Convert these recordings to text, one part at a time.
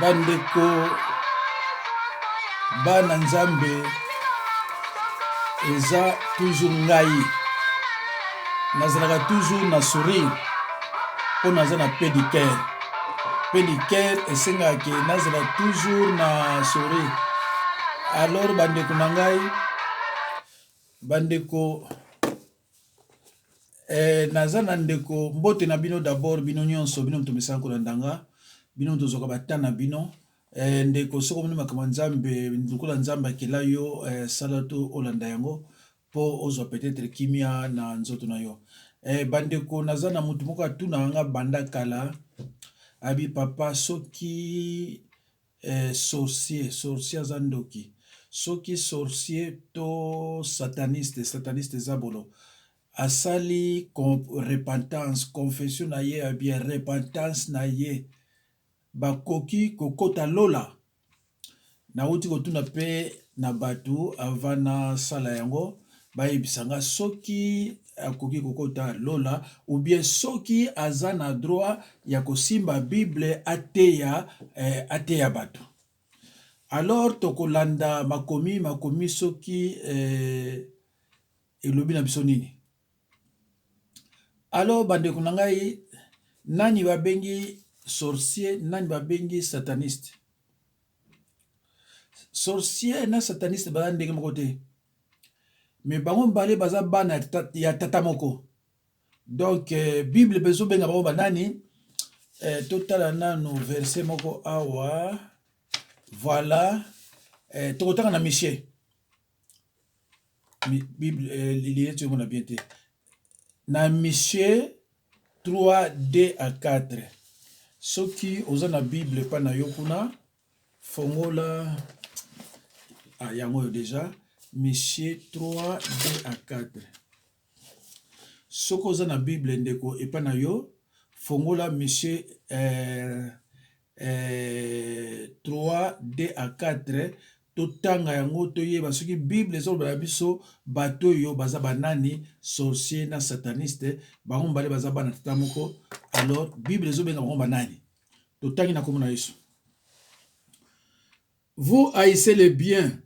bandeko bana nzambe eza toujours ngai nazalaka toujours na sourire mpo naza na pédicaire esengaka ke nazala toujours na sourire. Alors bandeko na ngai bandeko naza na ndeko mbote na bino d'abord bino nyonso bino moto mesala ko na ndanga bino tozoka batana bino ndeko soko moni makambo nzambe ndukola nzambe akela yo sala to olanda yango po ozwa peut-être kimia na nzoto na yo. Bandeko naza na mutu moko atuna nga banda kala abi papa soki sorcier aza ndoki soki sorcier to sataniste zabolo asali repentance confession na ye bien repentance na ye bakoki kokota lola na uti kotuna pe na batu avana sala yango bayebisanga soki akoki kokota lola ou bien soki aza na droit ya kosimba bible ateya batu. Alors tokolanda makomi soki elobi na biso nini. Alors bandeko na ngai nani babengi sorcier nani babengi sataniste. Sorcier na sataniste baza ndenge moko te mais bango mbale baza bana ya tata moko. Donc bible bezobenga bango banani totala nano verset moko awa voilà tokotanga na Michée bible lire tu mona bien te na Michée 3 2 à 4 soki oza na bible pa na yo kuna fongola yango déjà Michée 3 2 à 4 soki oza na bible ndeko epa na yo fongola Michée 3 2 à 4 totanga yango toyeba soki bible ezoloba na biso bato oyo baza banani sorcier na sataniste bango mbale baza bana tata moko. Alors bible ezobenga bango banani totangi na komona Yesu. Vous haïssez le bien.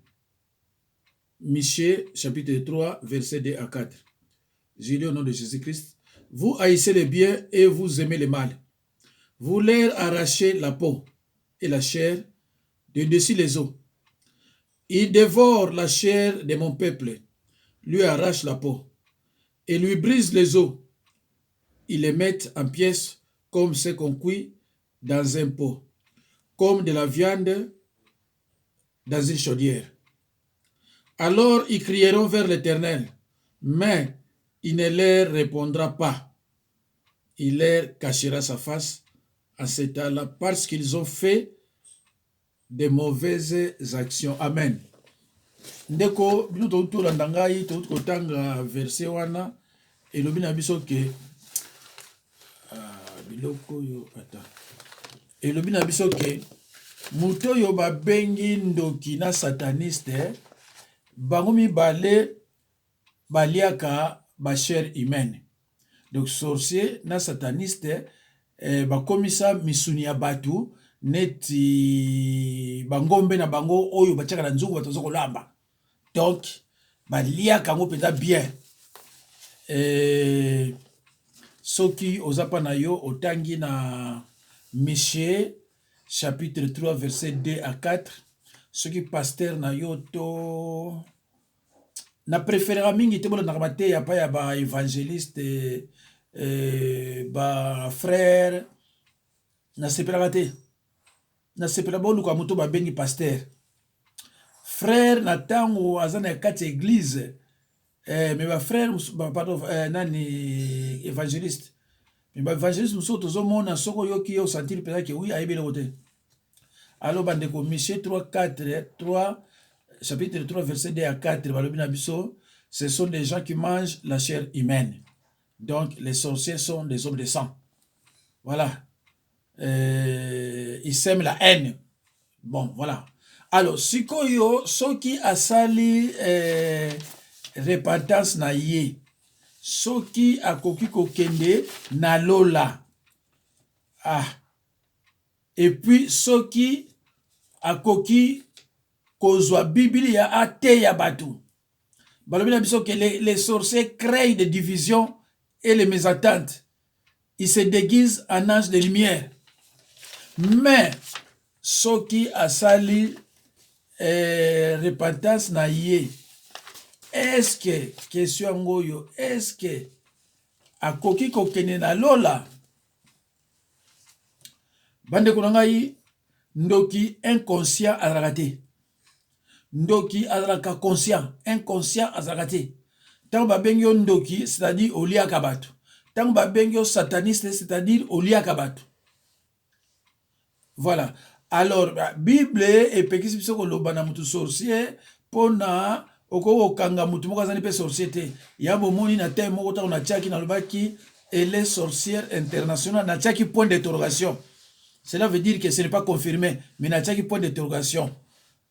Michée chapitre 3 verset 2 à 4. Je lis au nom de Jésus-Christ. Vous haïssez le bien et vous aimez le mal. Vous leur arrachez la peau et la chair de dessus les os. Ils dévorent la chair de mon peuple, lui arrachent la peau et lui brisent les os. Ils les mettent en pièces comme ce qu'on cuit dans un pot, comme de la viande dans une chaudière. Alors ils crieront vers l'Éternel, mais il ne leur répondra pas. Il leur cachera sa face à cet temps-là parce qu'ils ont fait de mauvaises actions. Amen. Ndeko bino to landangai to kotanga verset wana elobi na biso ke biloko yo ata elobi na biso ke muto yo babengi ndoki na sataniste bango mibale baliaka ba chair humaine. Donc sorcier na sataniste bakomisa misuni ya batu neti bangombe na bango oyo batiaka na nzungu batozo kolamba. Donc baliaka ngo peza bien. Soki ozapa na yo otangi na Michée chapitre 3 verset 2 à 4 soki pasteur na yo to na préférera mingi te bolanda mate ya pa ya ba évangéliste ba frère na sepelaka te na sepela boluka moto babengi pasteur frère na tango aza na kati église mais ba frère pardon nani évangéliste mais ba évangéliste muso tozomona soko yoki yo sentir pena ke oui ayebele kote. Alors bandeko Michée 3 chapitre 3 verset 2 à 4 balobi na biso ce sont des gens qui mangent la chair humaine. Donc les sorciers sont des hommes de sang. Voilà. Ils sèment la haine. Bon, voilà. Alors, sikoyo, soki asali repentance na ye, soki akoki kokende na lola. et puis soki akoki kozwa Biblia ate ya batu. Balobi na biso que les sorciers créent des divisions et les mésententes. Ils se déguisent en ange de lumière. Mais soki asali repentance na ye, est-ce que question ngoyo, est-ce que akoki kokene na lola? Bande kunangai ndoki inconscient azalaka te. Ndoki azalaka conscient, inconscient azalaka te. Tango babengi yo ndoki, c'est-à-dire oliaka bato. Tango babengi yo sataniste, c'est-à-dire oliaka bato. Voilà. Alors, Bible epekisi biso koloba na mutu sorcier pona oko kanga mutu moko azali pe sorcier te. Ya bomoni na te moko ta na tchaki na lobaki elle est sorcière internationale na tchaki point d'interrogation. Cela veut dire que ce n'est pas confirmé, mais na tchaki point d'interrogation.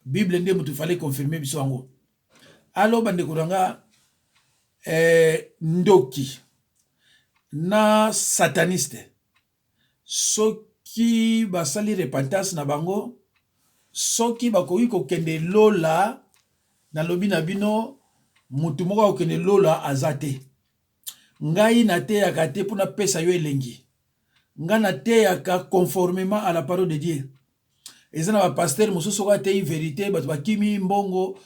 Bible nde mutu fallait confirmer biso yango. Alors bande kuranga ndoki na sataniste soki basali repentance na bango, soki bakoki kokende lola na lobi na bino mutu moko kokende lola azate. Ngai na teyaka te pona pesa yo elengi. Nga na teyaka conformément à la parole de Dieu. Ezana ba pasteur mosusu ko te vérité bato bakimi mbongo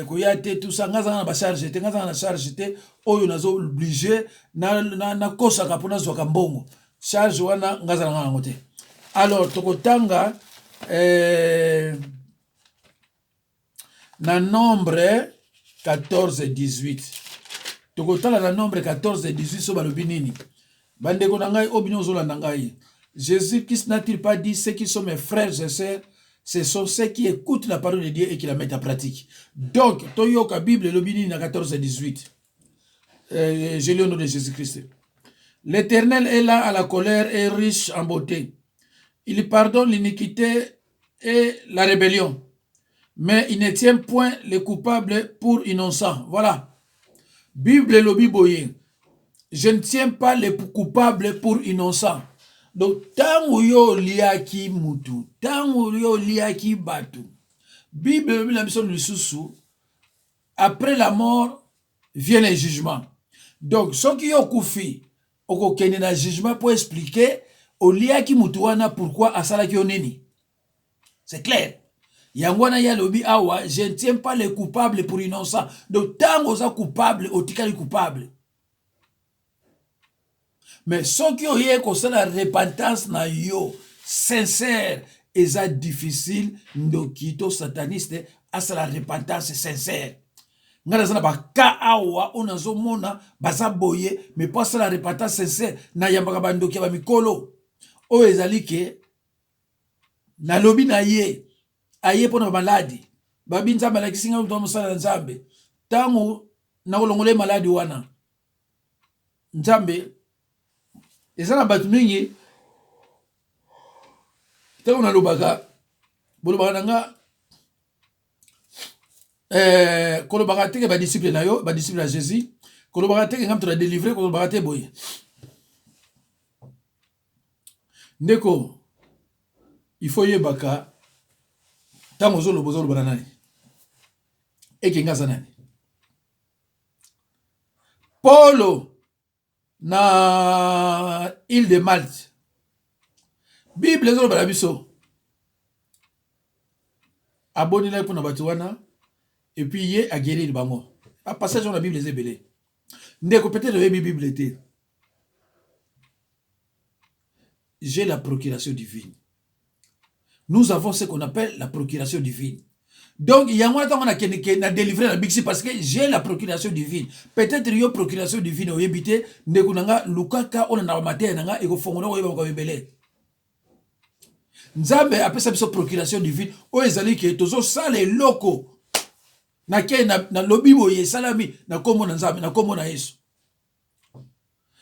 koya te tout ça ngaza na ba charge te ngaza na charge te oyo nazo obligé na kosa ka pona zwa ka mbongo charge wana ngaza na ngote. Alors tokotanga na nombre 14-18 tokotala na nombre 14-18 so balobi nini bande ko nangai obino zolanda ngai. Jésus-Christ n'a-t-il pas dit ceux qui sont mes frères et sœurs, ce sont ceux qui écoutent la parole de Dieu et qui la mettent en pratique. Donc, Toyoka Bible, le Bini, 14-18. Je lis au nom de Jésus-Christ. L'Éternel est là à la colère et riche en beauté. Il pardonne l'iniquité et la rébellion. Mais il ne tient point les coupables pour innocents. Voilà. Bible, le Bible, je ne tiens pas les coupables pour innocents. Donc, tango yo liaki mutu, tango yo liaki batu. Bible, après la mort, vient le jugement. Donc, ce qui yo koufi, oko kene na jugement pour expliquer au liaki mutu wana pourquoi asala ki oneni. C'est clair. Yangwana ya lobi awa, je ne tiens pas les coupables pour innocents. Donc, tango za coupable, otika les coupables. Mais ceux qui ont eu la repentance na yo sincère et ça difficile ndokito sataniste à la repentance sincère. Ngala zana ba ka awa onazo mona baza boye mais pas la repentance sincère na yambaka bandoki ba mikolo o ezali ke na lobi na ye aye pona maladi babi nzambe la kisinga mtu musala nzambe tangu na kolongole maladi wana nzambe ezana batu mingi tango na lobaka bolobaka nanga kolobaka teke ba disciple na yo ba disciple na Jésus kolobaka teke ngam to la délivrer kolobaka te boye ndeko il faut yebaka tango zolo bozolo bana nani ekenga sanani Paulo na île de Malte. Bible ezolo bala biso. Aboni na pour na batuwana et puis yé a guéri bango. A passage dans la Bible ezebele. Ndeko peut-être le Bible était. J'ai la procuration divine. Nous avons ce qu'on appelle la procuration divine. Donc, il y a un moment qui a délivré la Bixi parce que j'ai la procuration divine. Peut-être qu'il y a une procuration divine au Yébité, Nekunanga, Lukaka, on a maté, Nanga, et au fond, on a belé. Nzambe après sa procuration divine, o ezali ke tozo sale loko. Na ke na lobi boye salami na komo na Nzambe na komo na Yesu.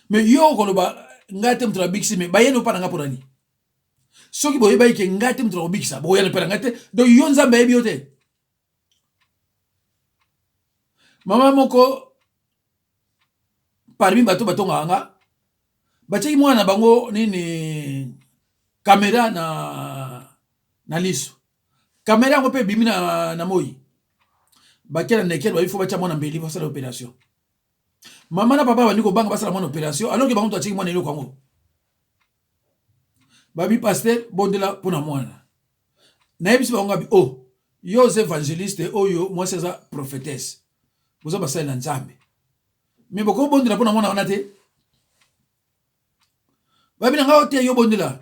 Mais yo koloba ngate mtra Bixi me bayeno pa nga porani. Soki boye baye ke ngate mtra Bixi, boye na pa ngate, do yo Nzambe yebi yote. Mama moko parmi bato nganga bacheki mwana bango nini caméra na liso. Caméra ngo pe bimi na moi. Bakela nekel ba il faut bacha mona mbeli pour ça l'opération. Maman na papa bandi ko banga basala mona opération alors que bango tchiki mona eloko yango. Babi pasteur bondela pona mwana. Na yebisi bango bi oh yo évangéliste oyo moi c'est ça prophétesse. Vous avez basala na Nzambe. Mais boko bondela pona mwana wana te. Babi na nga te yo bondela.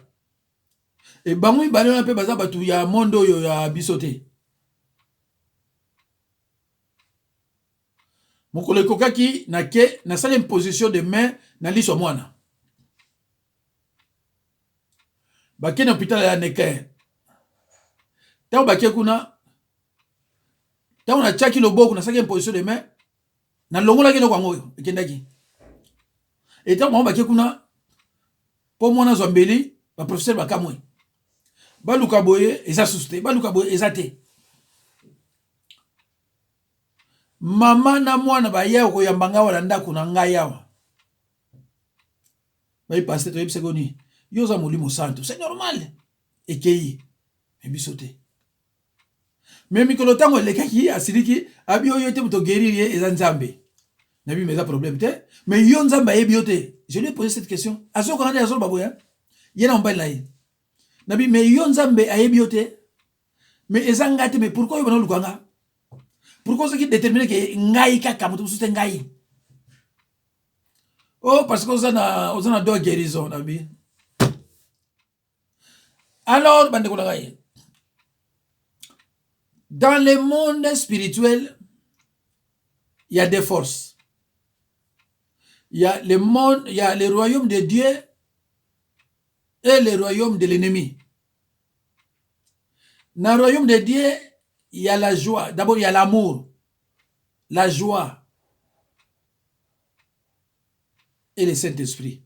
Et bango ibale na pe baza batu ya mondo oyo ya bisote. Mokolo kokaki na ke na sala imposition de main na liso mwana. Bake na hôpital ya Necker. Tango bake kuna tango na chaki loboko na sala imposition de main na longola ke no kwango ekendaki. Et tango bake kuna po mwana zombeli ba professeur bakamwe. Baluka boye eza susute, baluka boye eza te. Mama na mwana ba yao ko yambanga wala ndako na ngai yawa. Ba pasteur to yebise koni. Yoza molimo santo, c'est normal. Ekei ebisote. Mais mikolo tango lekaki asiriki abi oyo te muto guérir eza Nzambe. Na bi meza problème te, mais yo Nzambe ebiote. Je lui ai posé cette question. Azo ko ngana azo baboya. Yena mbali na ye. Na bi mais yo Nzambe ebiote. Mais eza ngate mais pourquoi yo bana lukanga? Pourquoi ce qui détermine que ngai kaka mutu sute ngai? Oh parce que ozana do guérison na bi. Alors, dans le monde spirituel, il y a des forces. Il y a le monde, il y a le royaume de Dieu et le royaume de l'ennemi. Dans le royaume de Dieu, il y a la joie. D'abord, il y a l'amour, la joie et le Saint-Esprit.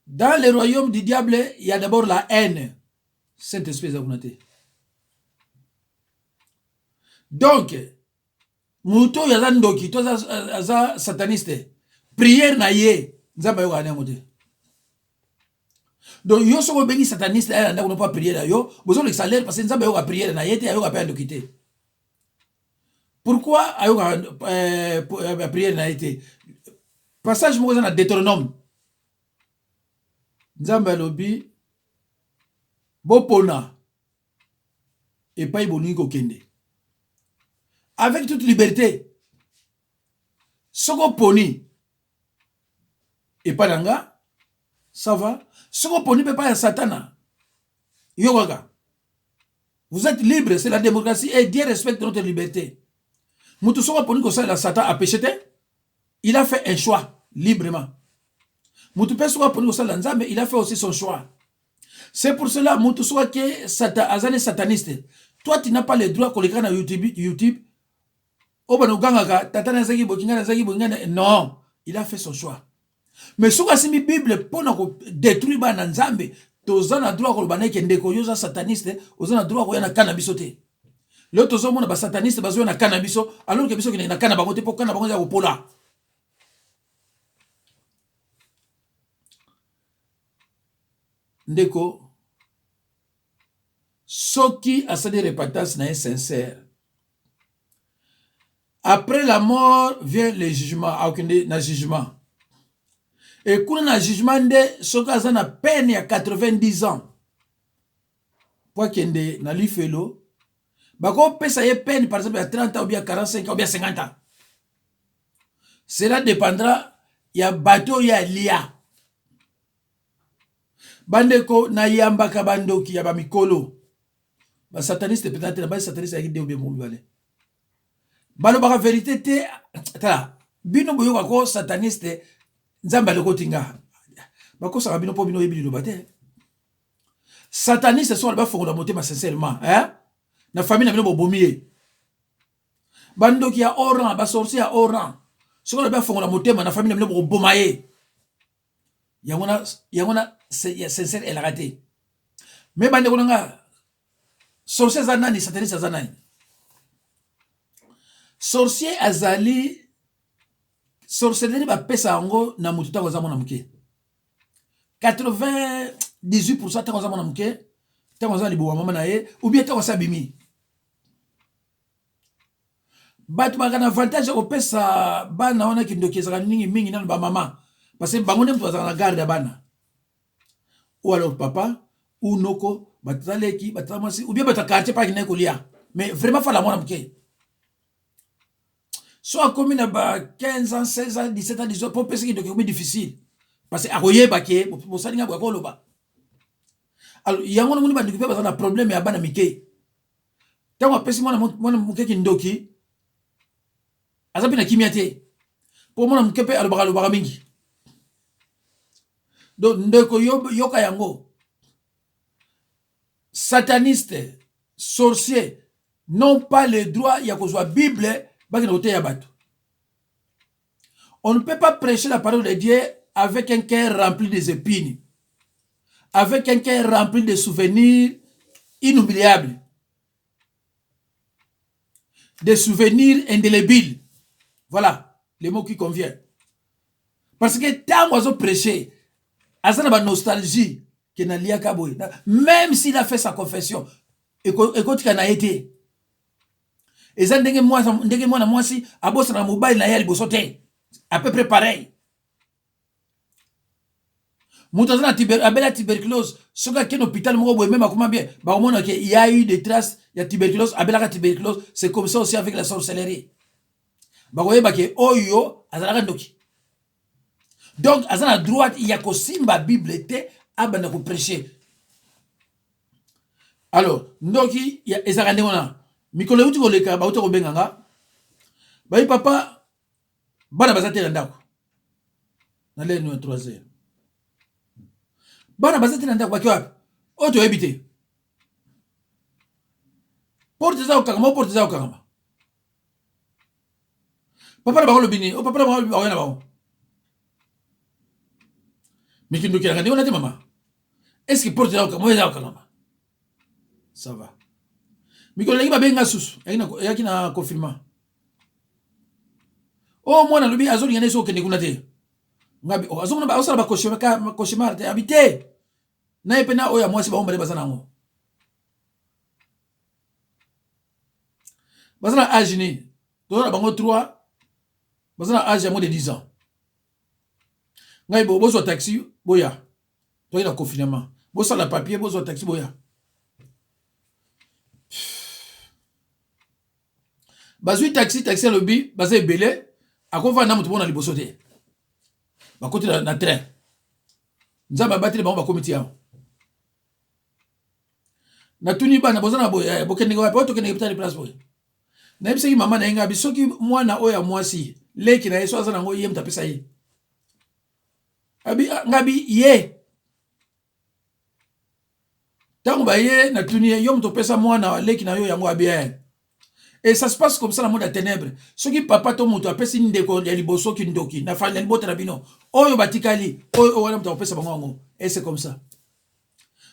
Dans le royaume du diable, il y a d'abord la haine. Saint-Esprit Zagunate. Donc, Mouto yazan doki, to za sataniste. Prière na ye, nzamba yo ane mote. Donc, yo soko bengi sataniste, elle n'a pas prière yo, besoin de salaire parce que nzamba yo prière na ye, te yo pas ndokite. Pourquoi ayo prière na ye? Passage mo na Deutéronome. Nzamba lobi bopona et pas iboni ko kende. Avec toute liberté. Soko poni et pas danga, ça va. Soko poni pe pas ya satana. Yogaga. Vous êtes libre, c'est la démocratie et Dieu respecte notre liberté. Mutu soko poni ko ça la satan a péché. Il a fait un choix librement. Il a fait aussi son choix. C'est pour cela que Azane sataniste. Toi, tu n'as pas le droit qu'on les gagne à YouTube. Non, il a fait son choix. Mais si tu as une Bible pour détruire Nzambe, tu as le droit qu'on les sataniste, tu as le droit qu'on les cannabis. L'autre, tu as le sataniste, tu as le cannabis, alors que tu as le cannabis pour cannabis. Ndeko soki asali repentance na sincère. Après la mort vient le jugement, na jugement. Et quand na jugement de soki azana peine ya 90 ans. Pour kende na lifelo, bako pesa ye peine par exemple à 30 ans ou bien 45 ans ou bien 50 ans. Cela dépendra ya bateau ya lia. Bandeko na yambaka bandoki ya bamikolo. Ba sataniste peut-être na ba sataniste ya kideo be mo bale. Balo baka vérité te tala. Bino boyo ko sataniste nzamba le kotinga. Bako sa bino po bino yebi lo bate. Sataniste so ba fongola motema sincèrement, hein? Na famille na bino bo bomie. Bandoki ya oran, ba sorcier ya oran. So ba fongola motema na famille na bino bo bomaye. Yangona c'est sincère elle a raté. Mais bande konanga sorcier zanani sataniste zanani. Sorcier azali sorcellerie ba pesa ngo na mututa ko za mona muke. 98% tant qu'on a manqué, tant qu'on a libo maman nae, ou bien tant qu'on a bimi. Bat magana avantage au pesa bana ona kindoki zaka ningi mingi na ba mama. Parce que bango mtu azana garde bana. Ou alors papa ou noko bataleki batamasi ou bien batakarte pa kine kolia. Mais vraiment fa la mona mke. Soit comme na ba 15 ans, 16 ans, 17 ans, 18 ans pour pesa kindoki comme difficile. Parce que akoye bake bo salinga bo ko loba. Alors yango na moni ba ndiki bazana problème ya bana mike. Tango pesi mona mke kindoki azapi na kimia te po mona mkepe alobaka mingi. Donc ndeko yoka yango sataniste sorcier n'ont pas le droit ya kozwa Bible baki na kote ya bato. On ne peut pas prêcher la parole de Dieu avec un cœur rempli des épines, avec un cœur rempli de souvenirs inoubliables, des souvenirs indélébiles. Voilà le mot qui convient. Parce que tant qu'on prêcher, Azana ba nostalgie que na liaka boy. Même s'il a fait sa confession, et quand il a été, et ça ndenge moi na moi si abosa na mobile na yali bosote, à peu près pareil. Moutazana abela tuberculose, soka ken hôpital moko boy même comment bien, ba au moins il y a eu des traces, il y a tuberculose, abela tuberculose, c'est comme ça aussi avec la sorcellerie. Ba koyeba ke oyo azala ndoki. Donc, à la droite, il y a que Simba Bible était à prêcher. Alors, Ndoki, il y a Ezarandéona. Mikolo uti koleka, ba uti kobenganga. Ba papa, bana bazate landako. Na le no 3h. Bana bazate landako bakwa. Oto ebité. Porte za okanga, porte za okanga. Papa ba kolobini, o papa ba oyana ba. Mais qui nous dit, on a dit, maman, est-ce qu'il porte là au moi ça va. Mais quand il y a bien sous, il y a qui n'a confirmé. Oh, moi, on a le azon, il y a des choses qui ne connaissent pas. Azon, on a aussi un cauchemar, habité. N'a pas na oya, moi, c'est pas on va les bazanango. Bazana âge ni, donc on a 3, bazana âge à moins de 10 ans. Ngai bo bozo taxi boya. Toi il a confinement. Bozo la papier bozo taxi boya. Bazui taxi lobby bazé belé akova na mutu bona liboso te. Ba côté na train. Nzamba battre ba comité ya. Na tuni ba na bozana boya bokende ngwa poto kende pitali place boya. Na ebiseki mama na nga bisoki mwana oya mwasi leki na yeso azana ngo yem tapesa yi. Ngabi ye tango ba ye na tunie yom to pesa mwana leki na yo yango abien. Et ça se passe comme ça dans le monde des ténèbres. Ce qui papa to muto apesi ndeko ya liboso ki ndoki na fa ya libota na bino oyo batikali oyo wana mto pesa bango. Et c'est comme ça.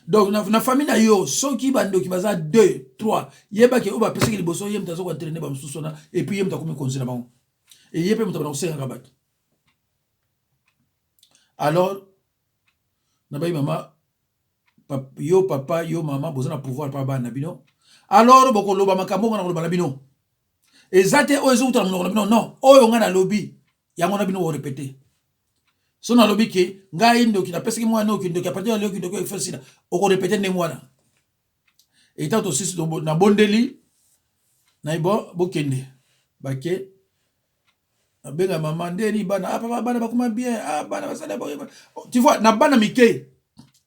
Donc na famille na yo soki bandoki baza 2 3 yeba ke oba pesa ki liboso yem tazo ko entraîner ba msusona et puis yem ta komi konzina bango. Et yepe mto ba kosenga kabat. Alors, maman, yo papa, yo maman, vous avez pouvoir par ban nabino. Alors, boko loba makambo ngana loba nabino. Ezate o ezo uta nabino non, o yo ngana lobby, ya ngona bino wo répéter. So na lobby ke ngai ndo ki na pesa ki mwana o ki ndo ki apati ya leo ki ndo ki fasina, o ko répéter ne mwana. Et tant aussi na bondeli na ibo bokende. Bake benga maman ndeni bana papa bana bakuma bien bana basala boye. Tu vois na bana mike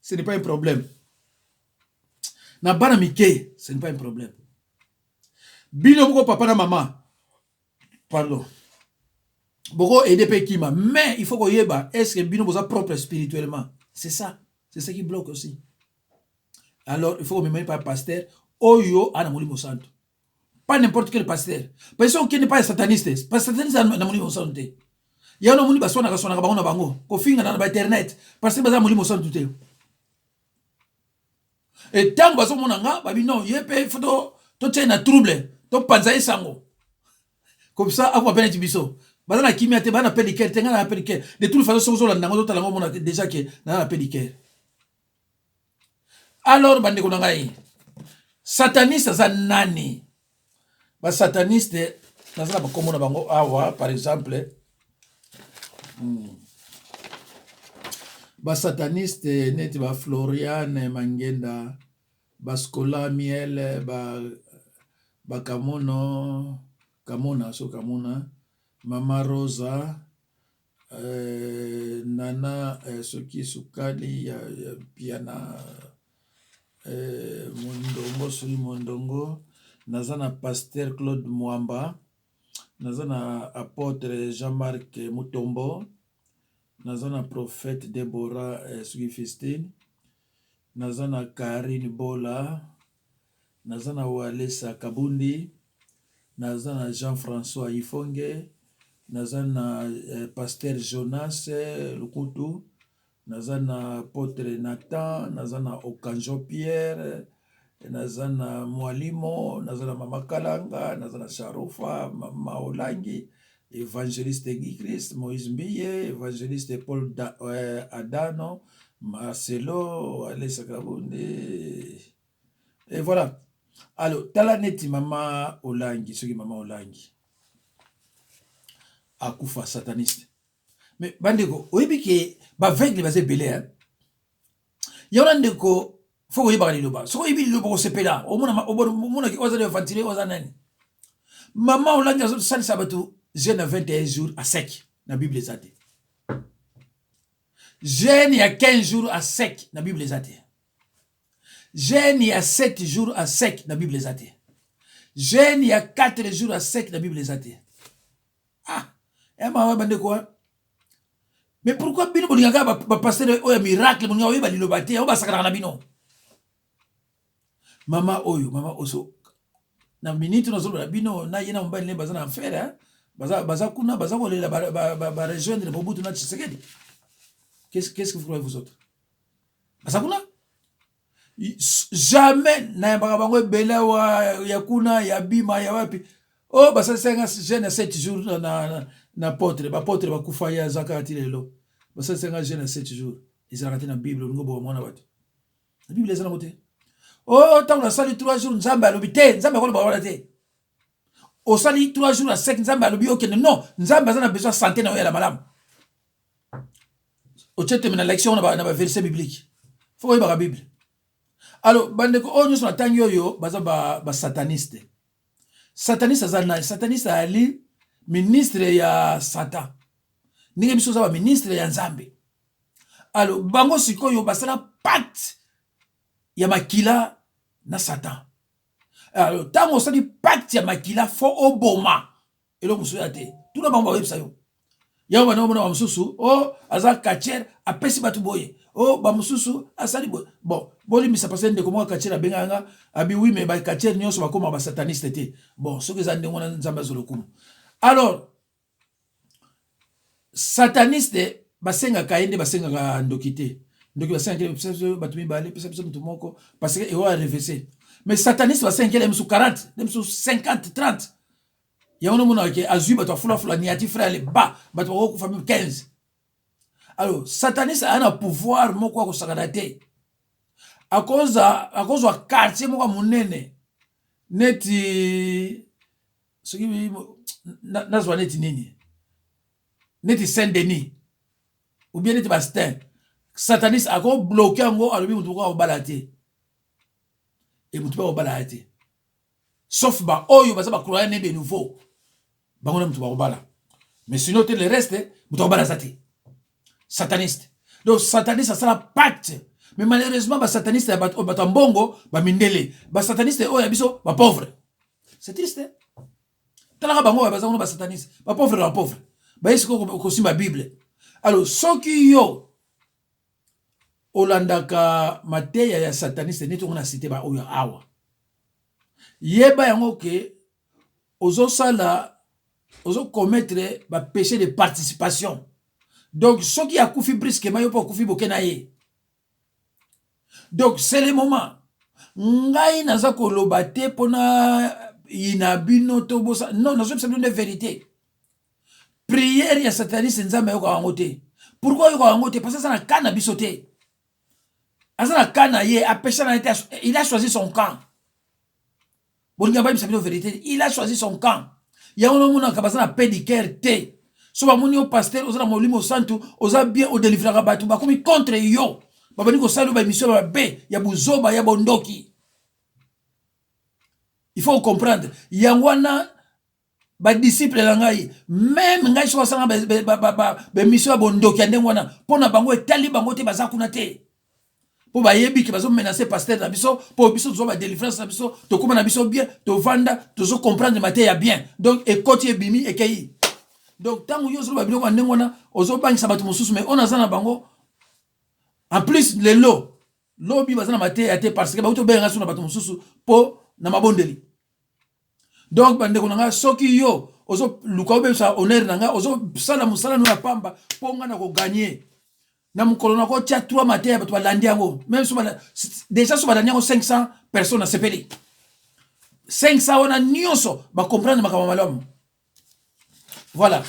ce n'est pas un problème. Na bana mike ce n'est pas un problème. Bino boko papa na maman pardon boko aider pe kima mais il faut ko yeba est-ce que bino boza propre spirituellement, c'est ça qui bloque aussi. Alors il faut que me par pasteur oyo ana molimo santo. Pas n'importe quel pasteur. Parce qu'on n'est pas sataniste. Parce que sataniste na molimo santo. Il y a un moni basona ka sona ka bango na bango. Ko finga na internet. Parce que baza molimo santo te. Et tant baso monanga babi non yepe photo to tena trouble to panza isango. Comme ça avant peine tibiso. Baza na kimia te bana pédicaire tenga na pédicaire. De toute façon sozo la nango to la mona déjà que na pédicaire. Alors bandeko na ngai, sataniste za nani? Ba sataniste naza na bakombo na bango awa, par exemple ba sataniste neti ba Floriane Mangenda, ba Scola Miel, ba Kamona so Kamona, Mama Rosa, Nana soki sukali ya piana Mondongo suri Mondongo, naza na Pasteur Claude Mwamba, naza na apôtre Jean-Marc Mutombo, naza na prophète Deborah Sugi Fistine, naza na Karine Bola, naza na Walesa Kabundi, naza na Jean-François Ifonge, naza na Pasteur Jonas Lukutu, naza na apôtre Nathan, naza na Okanjo Pierre, naza na Mwalimo, naza na Mama Kalanga, naza na Sharufa, Mama Olangi, évangéliste Guy Christ, Moïse Mbiye, évangéliste Paul Adano, Marcelo, Alessa Kabundi. Et voilà. Alors, tala neti Mama Olangi, ce qui Mama Olangi. Akufa sataniste. Mais bandeko, oyebi ke ba vegle bazé belé hein. Yona ndeko faut que yeba liloba. So oyebi liloba ko sepela. Omona ki oza de ventiler oza nani. Mama Olangi azo sali sabatu jeûne 21 jours à sec na Bible ezate. Jeûne ya 15 jours à sec na Bible ezate. Jeûne ya 7 jours à sec na Bible ezate. Jeûne ya 4 jours à sec na Bible ezate. Ah, ema bande quoi? Mais pourquoi bino bolingaka ba pasteur oya miracle bolinga oyeba liloba te oba sakana na bino? Mama oyo, mama oso na minute nozo na bino na yena mbali ne bazana enfer hein? Baza kuna baza kolela ba rejoindre Mobutu na Tshisekedi. Qu'est-ce que vous croyez vous autres? Baza kuna jamais na bango bela wa ya kuna ya bima ya wapi. Oh basa senga jeune 7 jours na potre ba kufa ya zakati lelo. Basa senga jeune 7 jours. Izakati na Bible ngo bo mwana watu. Na Bible ezana mote. Oh tant na sali 3 jours nzamba alobite, nzamba ko ba wala te. Au sali 3 jours à sec nzamba alobi okene non, nzamba azana besoin santé na ya malamu. Au tchete mena lection na ba verset biblique. Faut yeba la Bible. Alors bandeko onyo so tangi yo baza ba sataniste. Sataniste azana, sataniste ali ministre ya Satan. Ninge biso za ba ministre ya Nzambe. Alors bango sikoyo basala pacte ya makila na Satan. Alors tango sali pacte ya makila fo oboma elo musuya te. Tuna bango websa yo. Ya wana mona mususu o aza kacher apesi batu boye. O ba mususu asali boye. Bon, boli misa passer de comment kacher abenganga abi oui mais ba kacher nyonso bakoma ba sataniste te. Bon, ce que za ndengona Nzamba zolokumu. Alors sataniste basenga kaende basenga ndokite. Ndoki basenga ke batu mibale pesa mutu moko parce que eo a reversé. Mais sataniste basenga le musu 40, le musu 50, 30. Ya ono mona ke azui bato fula niati frère le ba bato ko famille 15. Alors sataniste a un pouvoir moko ko sakadate. A cause wa quartier moko munene. Neti soki nazwa neti nini? Neti Saint-Denis. Ou bien neti Bastin. Sataniste a ko bloquer ngo alobi mutu ko balate. Et mutu ko balate. Sauf ba oyo baza ba croyant de nouveau. Bango mutu ko bala. Mais sinon le reste mutu ko bala zati. Sataniste. Donc sataniste ça la pacte. Mais malheureusement ba sataniste ba mbongo ba mindele. Ba sataniste oyo biso ba pauvre. C'est triste. Talaka bango ba zango ba sataniste. Ba pauvre. Ba yesko ko simba Bible. Alors soki yo olandaka mateya ya sataniste neto ngona cité ba oyo awa. Yeba yango ke ozo commettre ba péché de participation. Donc ce qui a koufi brisquement yo pas koufi bokenaye. Donc c'est le moment. Ngai naza koloba te pona inabino to bosa. Non, nazo c'est une vérité. Prière ya sataniste nzamba yo ka wangote. Pourquoi yo ka wangote? Parce que ça na kana bisote. Il a choisi son camp. Il a choisi son camp. Il y a un homme qui a pédicure. Si vous avez un pasteur, vous avez un santo, vous avez bien au délivrer à Batou, vous avez contre yo. Vous avez une mission, il y a Bouzoba, il y a Bondoki. Il faut comprendre. Il y a un disciple, même ngai so sanga be mission Bondoki ande wana pona bango etali bango te bazakuna te. Pour bayebi ki bazo menacer pasteur na biso, pour biso zo ba délivrance na biso, to koma na biso bien, to vanda, to zo comprendre maté ya bien. Donc ekoti ebimi ekei. Donc tant que vous avez un ndengona ozo bangisa batu mususu mais on a zana bango en plus les l'eau bi bazana maté ya te parce que ba uto benga suna batu mususu po na mabondeli. Donc bandeko nanga soki yo ozo luka obe sa honneur nanga ozo sala musala no pamba po nga na ko gagner. Na mukolo na ko tia 3 maté batu balandi yango même so déjà so balandi yango 500 personnes à sepeli. 500 on a nyonso ba comprendre makama malamu. Voilà.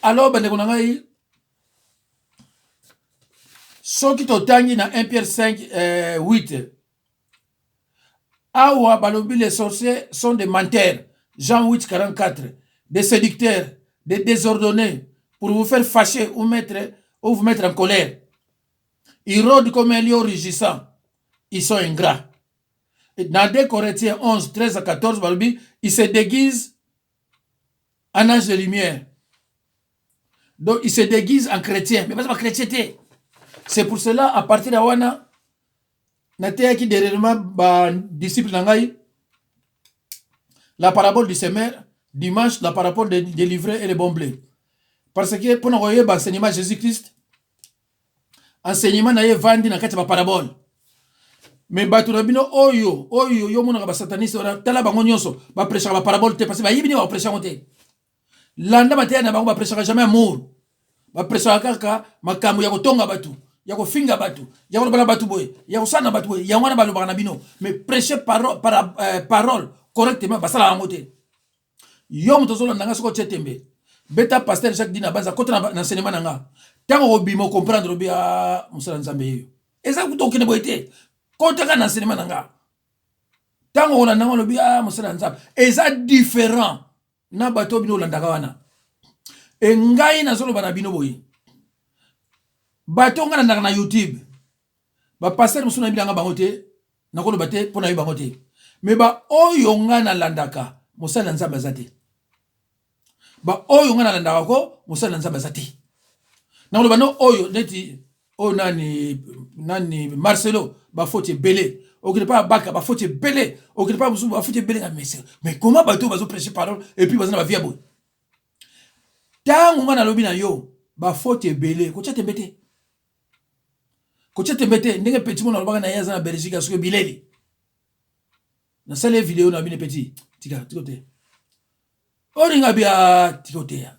Alors, ceux qui t'ont dans 1 Pierre 5, 8. Awa balobi les sorciers sont des menteurs. Jean 8, 44. Des séducteurs, des désordonnés, pour vous faire fâcher ou vous mettre en colère. Ils rôdent comme un lion rugissant. Ils sont ingrats. Et dans 2 Corinthiens 11, 13 à 14, balobi, ils se déguisent en ange de lumière. Donc, il se déguise en chrétien. Mais pas chrétien. C'est pour cela, à partir de Wana, Natea qui derrière ma disciple Nangaï, la parabole du semeur, dimanche, la parabole des livrets et les bons blés. Parce que pour nous enseigner l'enseignement de Jésus-Christ, enseignement n'a vendu dans la parabole. Mais Baturabino, oyo, mon sataniste, tala bango nyonso, ba prêcher la parabole, parce que ba yibini ba prêcher monter. Landa matea na bango ba prêcher jamais amour. Ba prêcher kaka makamu ya kotonga batu, ya ko finga batu, ya ko bala batu boy, ya ko sana batu boy, ya wana balo bana bino. Mais prêcher parole correctement ba sala monter. Yo mutozo ndanga soko chetembe. Beta pasteur Jacques Dina baza kota na enseignement nanga. Tango obimo comprendre bia musala nzambe yo. Eza kutokene boyete. Kota ka na enseignement nanga. Tango ona nanga lobi musala nzambe. Eza différent. Na bato bino landaka wana e ngai na zolo bana bino boyi bato ngana na YouTube ba passer musuna bilanga bangote na kolo bate pona yi bangote me ba oyo ngana landaka musala nzamba zate ba oyo ngana landaka ko musala nzamba zate na kolo bano oyo neti o nani Marcelo ba faute belé okine pas baka ba faute belé okine pas musu ba faute belé mais comment bato bazo prêcher parole et puis bazana ba via boy tango ngana lobi na yo ba faute belé ko tchete mbete ndenge petit mona lobaka na yaza na Belgique asko bileli na sale vidéo na bine petit tikote oringa bia tikote ya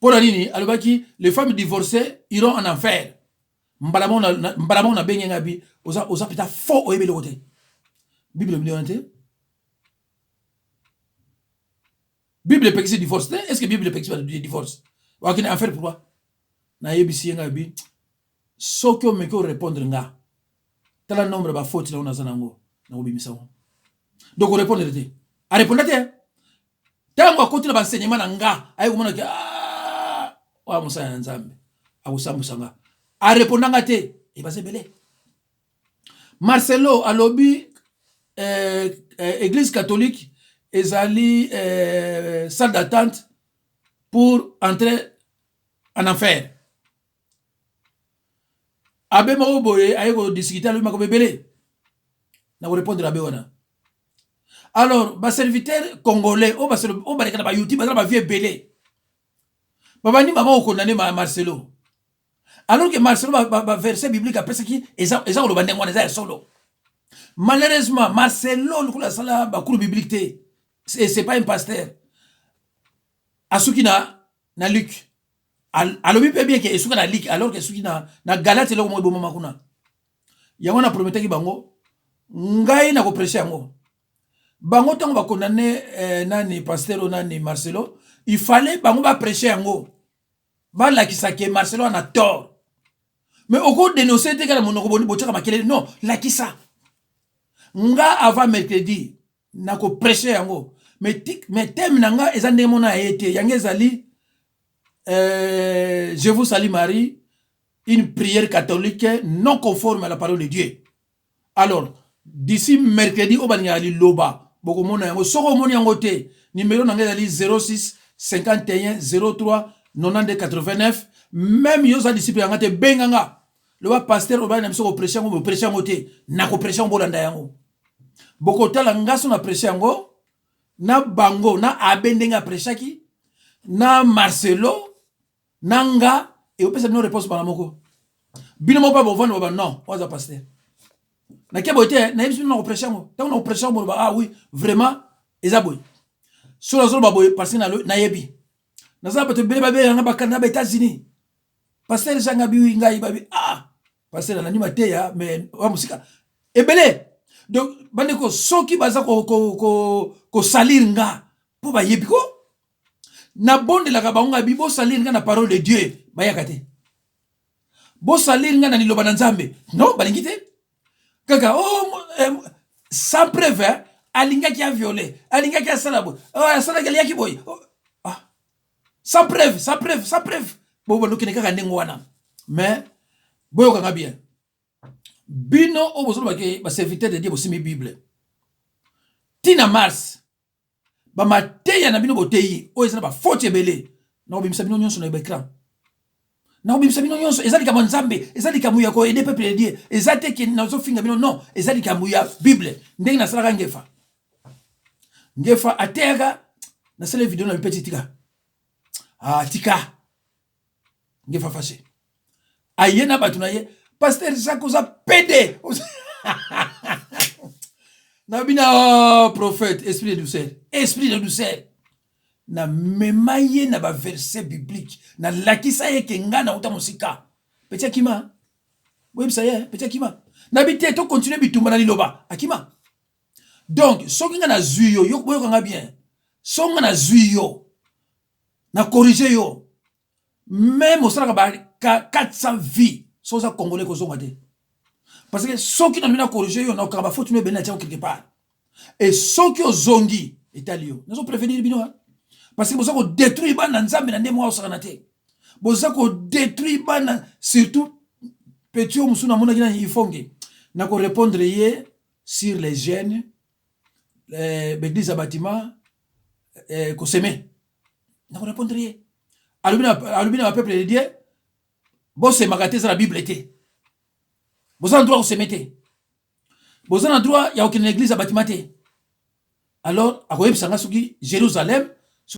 pour nini alobaki les femmes divorcées iront en enfer. Mbalamon na benye ngabi oza pita faux oyebe lokote. Bible milionate. Bible pexi divorce. Est-ce que Bible pexi divorce? Wakine enfer pourquoi? Na yebisi ngabi soko meko répondre nga. Tala nombre ba faute na unazanango na obimisa ngo. Donc répondre te. A répondre te. Tango akoti na enseignement na nga ayi komona ke wa musana nzambe. Akusambusa a répondanga te et base belé. Marcelo alobi église catholique ezali salle d'attente pour entrer en enfer. Abe mo boye ayeko discuter lui makobe belé. Na ko répondre abe wana. Alors, ba serviteur congolais o ba ba YouTube ba vieux belé. Baba ni maman condamné Marcelo. Alors que Marcelo va verset biblique après ce qui est le bandé moi solo. Malheureusement Marcelo le sala ba cours biblique té c'est pas un pasteur. Asuki na Luc. Alors bien que asuki na Luc alors que asuki na Galate le mo boma makuna. Yango na promettre ki bango ngai na ko prêcher yango. Bango tango ba condamner nani pasteur nani Marcelo, il fallait bango ba prêcher yango. Ba la ki sake Marcelo na tort. Mais au cours de nos c'était quand mon roboni bochaka makele non, la qui ça. Nga avant mercredi nako prêcher yango. Mais thème nanga ezande mona été yange zali je vous salue Marie, une prière catholique non conforme à la parole de Dieu. Alors, d'ici mercredi au banyali loba boko mona yango soko moni yango te numéro nanga zali 06 51 03 92 89 même yoza disciple yanga te benganga le pasteur oba na biso ko prêcher yango te na ko prêcher yango landa yango boko tala ngaso na prêcher yango na bango na abendenga prêchaki na Marcelo nanga et opesa no réponse bana moko bino mo pa bo vendre ba non oza pasteur na kebote na yebisi na ko prêcher yango tant na ko prêcher yango ah oui vraiment ezaboy sur la zone baboy parce que na yebi na za bato bele babe yanga bakana ba États-Unis pasteur janga biwi ngai babi ah pasteur na nima te ya mais wa musika ebele donc bandeko soki baza ko salir nga po ba yebi ko na bonde la kabanga bibo salir nga na parole de Dieu bayakate bo salir nga na liloba na Nzambe non balingite kaka oh sans preuve alinga qui a violé alinga qui a salabo oh sala gali yaki boy ah sans preuve bo bo lokene kaka ndengo wana mais boyo kanga bien bino o bozo ba ke ba serviteur de Dieu bo simi Bible tina mars ba mateya na bino boteyi o ezana ba faute ebele na obimisa bino nyonso na écran na obimisa bino nyonso ezali ka Nzambe ezali ka muya ko aider peuple de Dieu ezate ke na zo finga bino non ezali ka muya Bible ndenge na sala ngefa atega na sele vidéo na petit tika ah tika ngefa fâché ayena batuna ye pasteur Jacques oza pédé na bina prophète esprit de douceur na memaye na ba verset biblique na lakisa ye ke ngana uta mosika petit akima oui ça y est petit akima na bité to continuer bitumba na liloba akima donc soki nga na zuyo yo boyo kanga bien songa na zuyo na corriger yo même au sala ba 400 vies soza congolais ko zonga te parce que soki na mina corriger yo na kamba faut tu me bena tia quelque part et soki ozongi etalio nazo prévenir bino parce que bozako détruire bana Nzambe na ndemo osaka na te bozako détruire bana surtout petit musuna mona kina ifonge na ko répondre hier sur les jeunes l'église à bâtiment ko semer na ko répondre hier alumina peuple de Dieu bosse magate za la Bible était bozana droit ko semer bozana droit ya aucune église à bâtiment te alors akoyebisanga soki Jérusalem